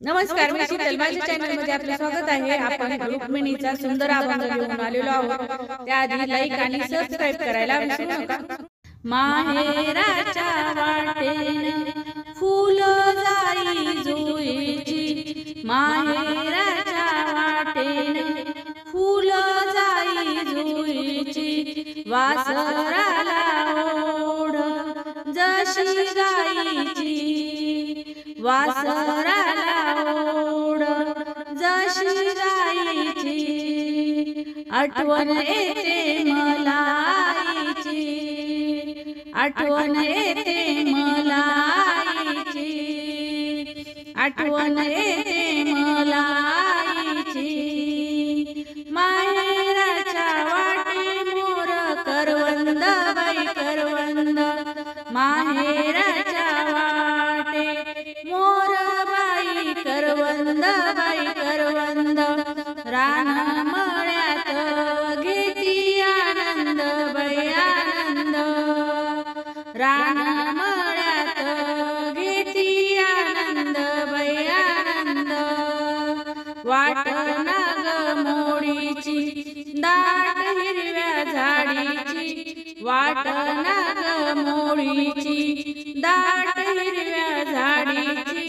नमस्कार, मी शीतल. माझ्या चॅनलमध्ये आपले स्वागत आहे. आपण रुक्मिणीचा सुंदर अभंग घेऊन आलेलो आहोत. त्याआधी लाईक आणि सबस्क्राईब करायला विसरू नका. माहेराच्या वाटेन फुल जाई जुईची, माहेराच्या वाटेन फुल जाई जुईची, वासराला ओढ जशी गाईची, वासराला ओढ जशी गाईची, आठवण येते मला आईची, आठवण येते मला आईची, आठवण येते मला आईची. माहेराच्या वाटे मोर करवंद बाई करवंद, माहेराच्या वाटे मोर बाई करवंद बाई करवंद, रान मळ्यात घेती आनंद बाई आनंद, रान मळ्यात घेती आनंद बाई आनंद. वाट नाग मोडीची दाट हिरव्या झाडीची, वाट नाग मोडीची दाट हिरव्या झाडीची,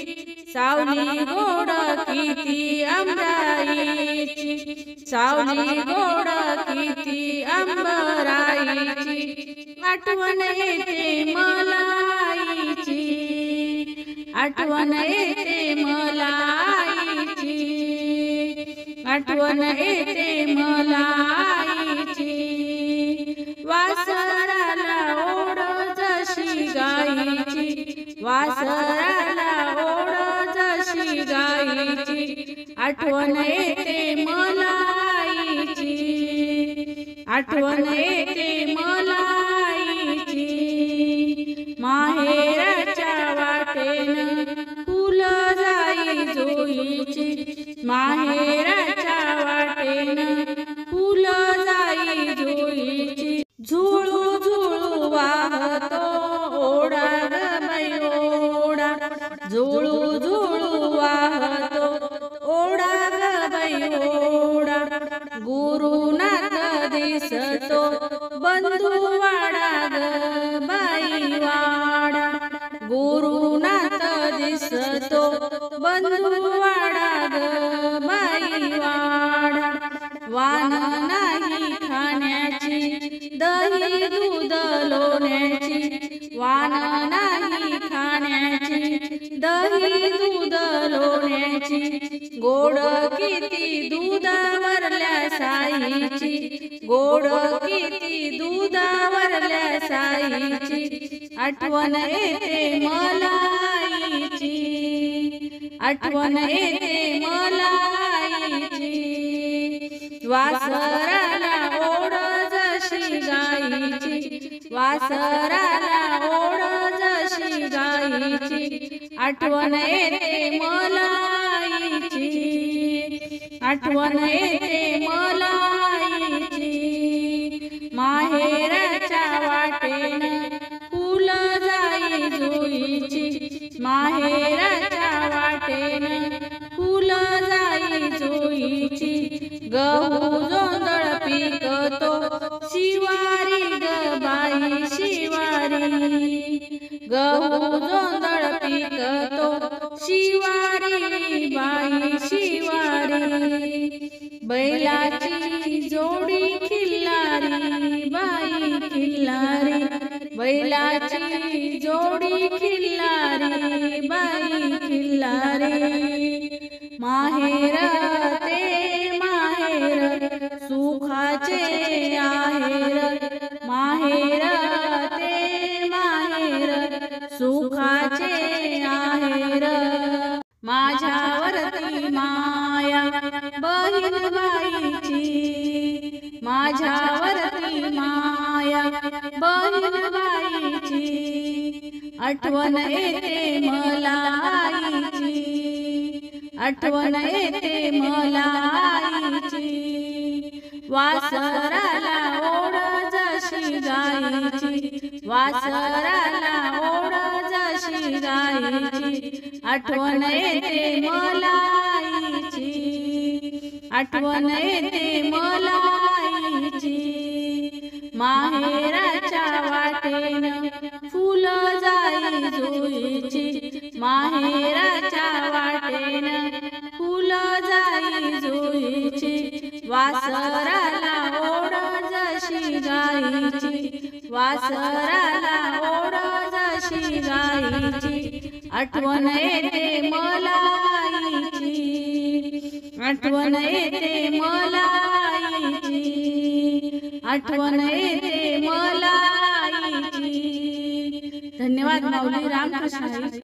सावली गोड किती आंबराईची, सावली गोड किती आंबराईची, आठवण येते मला आईची, आठवण येते मला आईची, आठवण येते मला आईची. वासराला ओढ जशी गाईची, वासराला ओढ जशी गाईची, आठवण येते मला आईची, आठवण येते मला आईची. माहेराच्या वाटेन फुल जाई जुईची, माहेराच्या वाटेन फुल जाई जुईची, झुळू झुळू वाहतो ओढा ग बाई ओढा, झुळू झुळू वाहतो ओढा ग बाई ओढा, गुरुनाथ दिसतो बंधुवाडा ग बाई वाडा, गुरुनाथ दिसतो बंधुवाडा ग बाई वाडा. वान नाही खाण्याची दही दूध लोण्याची, वान नाही खाण्याची दही दूध लोण्याची, गोड किती दुधावरल्या साईची, गोड किती दुधावरल्या साईची, आठवण येते मला आईची, आठवण येते मला आईची. वासराला ओढ जशी गाईची, वासराला ओढ जशी गाईची, आठवण येते मला आईची, आठवण येते मला आईची. माहेराच्या वाटेन फुल जाई जुईची, माहेराच्या वाटेन फुल जाई जुईची, गहू जोंधळ पिकतो शिवारी ग बाई शिवारी, गहू जोंधळ पिकतो शिवारी बाई शिवारी, बैलाची जोडी खिल्लारी बाई खिल्लारी, बैलाची जोडी खिल्लारी बाई खिल्लारी. माहेर ते माहेर सुखाचे आहेर, माहेर ते माहेर सुखाचे आहेर. माझ्यावरती माया बहीण बाईची, माझ्यावरती माया बहीण बाईची, आठवण येते मला आईची, आठवण येते मला आईची. वासराला ओढ जशी गाईची, वासराला ओढ जशी गाईची, आठवण येते मला आईची, आठवण येते मला आईची. माहेराच्या वाटेनं फुलं जाई जुईची, माहेराच्या वाटेनं फुलं जाई जुईची. वासराला ओढ जशी गाईची, वासराला ओढ जशी गाईची. आठवण येते मला आईची, आठवण येते मला आईची, आठवण येते मला आईची. धन्यवाद माऊली. रामकृष्ण हरी.